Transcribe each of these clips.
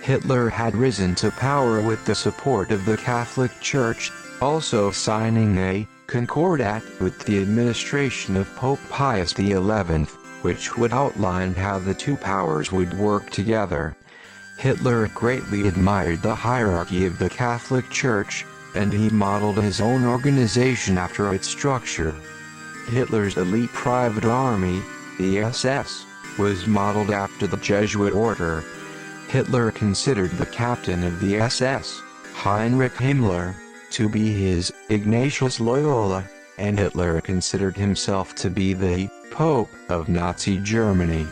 Hitler had risen to power with the support of the Catholic Church, also signing a concordat with the administration of Pope Pius XI, which would outline how the two powers would work together. Hitler greatly admired the hierarchy of the Catholic Church, and he modeled his own organization after its structure. Hitler's elite private army, the SS, was modeled after the Jesuit order. Hitler considered the captain of the SS, Heinrich Himmler, to be his Ignatius Loyola, and Hitler considered himself to be the Pope of Nazi Germany.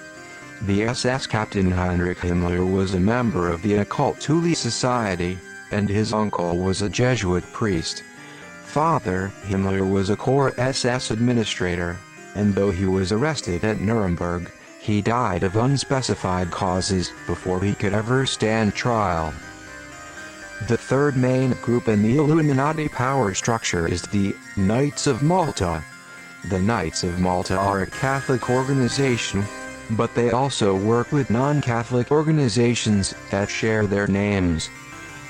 The SS captain Heinrich Himmler was a member of the occult Thule Society, and his uncle was a Jesuit priest. Father Himmler was a core SS administrator, and though he was arrested at Nuremberg, he died of unspecified causes before he could ever stand trial. The third main group in the Illuminati power structure is the Knights of Malta. The Knights of Malta are a Catholic organization, but they also work with non-Catholic organizations that share their names.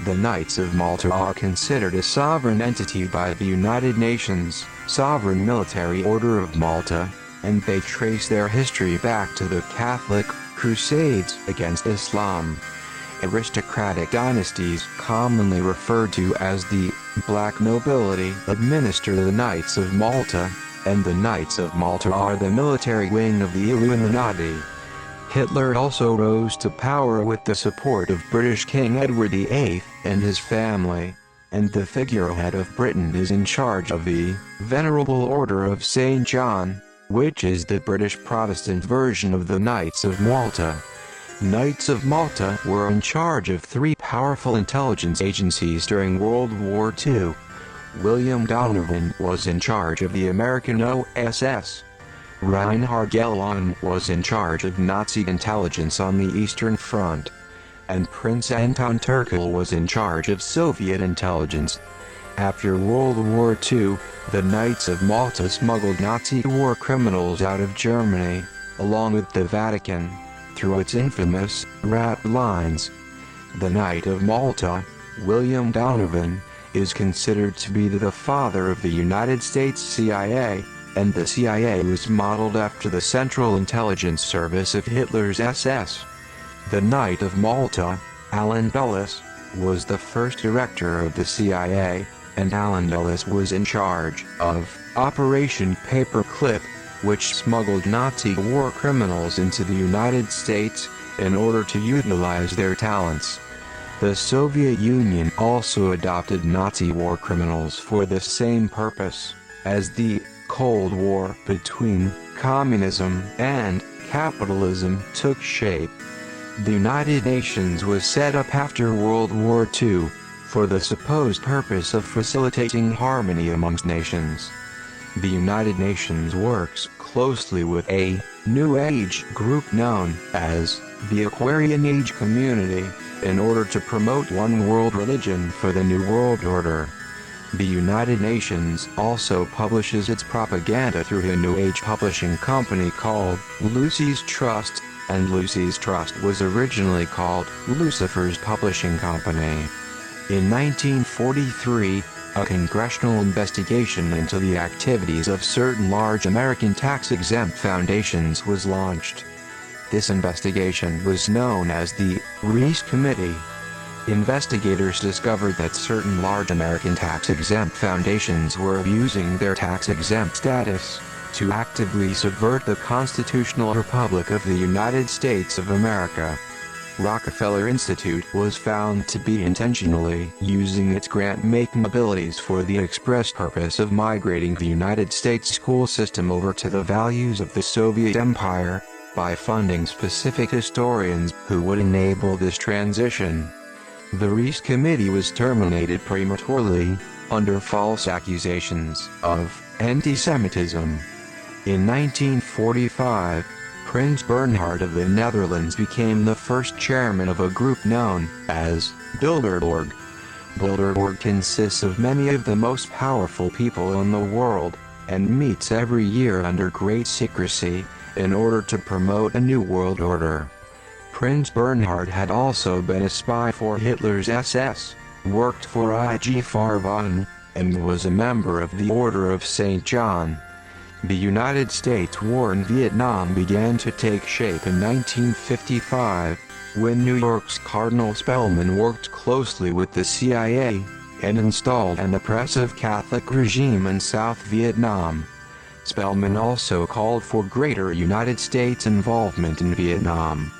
The Knights of Malta are considered a sovereign entity by the United Nations, Sovereign Military Order of Malta, and they trace their history back to the Catholic Crusades against Islam. Aristocratic dynasties, commonly referred to as the Black Nobility, administer the Knights of Malta, and the Knights of Malta are the military wing of the Illuminati. Hitler also rose to power with the support of British King Edward VIII and his family, and the figurehead of Britain is in charge of the Venerable Order of St. John, which is the British Protestant version of the Knights of Malta. Knights of Malta were in charge of three powerful intelligence agencies during World War II. William Donovan was in charge of the American OSS. Reinhard Gehlen was in charge of Nazi intelligence on the Eastern Front. And Prince Anton Turkel was in charge of Soviet intelligence. After World War II, the Knights of Malta smuggled Nazi war criminals out of Germany, along with the Vatican, through its infamous rat lines. The Knight of Malta, William Donovan, is considered to be the father of the United States CIA, and the CIA was modeled after the Central Intelligence Service of Hitler's SS. The Knight of Malta, Allen Dulles, was the first director of the CIA, and Allen Dulles was in charge of Operation Paperclip, which smuggled Nazi war criminals into the United States in order to utilize their talents. The Soviet Union also adopted Nazi war criminals for the same purpose. As the Cold War between communism and capitalism took shape, the United Nations was set up after World War II, for the supposed purpose of facilitating harmony amongst nations. The United Nations works closely with a New Age group known as the Aquarian Age Community, in order to promote one world religion for the New World Order. The United Nations also publishes its propaganda through a New Age publishing company called Lucy's Trust, and Lucy's Trust was originally called Lucifer's Publishing Company. In 1943, a congressional investigation into the activities of certain large American tax-exempt foundations was launched. This investigation was known as the Reece Committee. Investigators discovered that certain large American tax-exempt foundations were using their tax-exempt status to actively subvert the constitutional republic of the United States of America. Rockefeller Institute was found to be intentionally using its grant-making abilities for the express purpose of migrating the United States school system over to the values of the Soviet Empire, by funding specific historians who would enable this transition. The Reece Committee was terminated prematurely, under false accusations of anti-Semitism. In 1945, Prins Bernhard of the Netherlands became the first chairman of a group known as Bilderborg. Bilderborg consists of many of the most powerful people in the world, and meets every year under great secrecy, in order to promote a new world order. Prince Bernhard had also been a spy for Hitler's SS, worked for IG Farben, and was a member of the Order of St. John. The United States war in Vietnam began to take shape in 1955, when New York's Cardinal Spellman worked closely with the CIA, and installed an oppressive Catholic regime in South Vietnam. Spellman also called for greater United States involvement in Vietnam.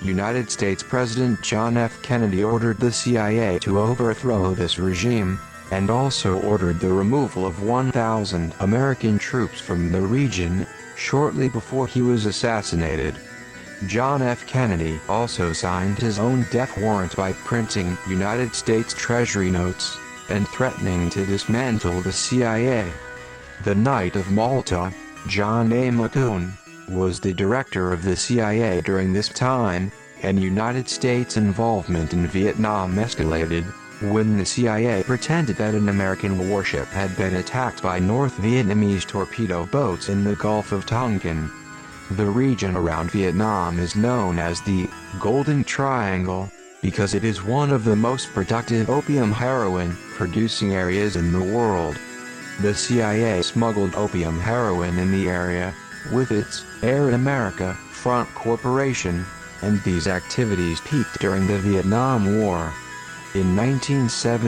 United States President John F. Kennedy ordered the CIA to overthrow this regime, and also ordered the removal of 1,000 American troops from the region, shortly before he was assassinated. John F. Kennedy also signed his own death warrant by printing United States Treasury notes, and threatening to dismantle the CIA. The Knight of Malta, John A. McCone, was the director of the CIA during this time, and United States involvement in Vietnam escalated, when the CIA pretended that an American warship had been attacked by North Vietnamese torpedo boats in the Gulf of Tonkin. The region around Vietnam is known as the Golden Triangle, because it is one of the most productive opium heroin producing areas in the world. The CIA smuggled opium heroin in the area, with its Air America Front Corporation, and these activities peaked during the Vietnam War. In 1970,